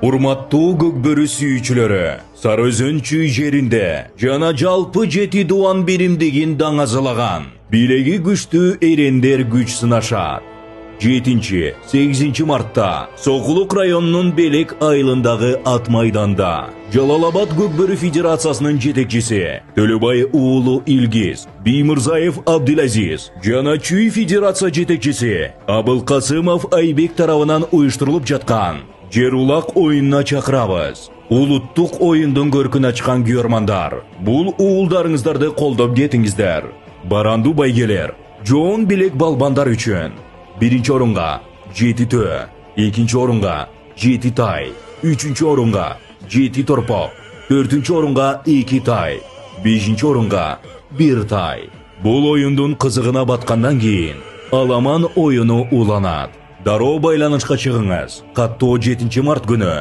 Урматтуу көкбөрү сүйүүчүлөрү, Сарыөзөн чүй жеринде жана жалпы жети дуан биримдигин даңазалаган билеги күчтүү эрендер күч сынашат. 7-8 мартта Сокулук районунун Белек айылындагы ат майданда Жалал-Абад көкбөрү федерациясынын жетекчиси Төлөбай уулу Илгиз, Биймырзаев Абдилазиз жана чүй федерация жетекчиси Абылкасымов Айбек тарабынан уюштурулуп жаткан жер улак оюнуна чакырабыз. Улуттук оюндун көркүн ачкан күйөрмандар, бул уулдарыңыздарды колдоп кетиңиздер. Баранду байгелер, жоон билек балбандар үчүн 1-нчи орунга 7 төө, 2-нчи орунга 7 тай, 3-нчү орунга 7 торпок, 4-нчү орунга 2 тай, 5-нчи орунга 1 тай. Бул оюндун кызыгына баткандан кийин аламан оюну уланат. Дароо байланышка чыгыңыз. Каттоо 7 март күнү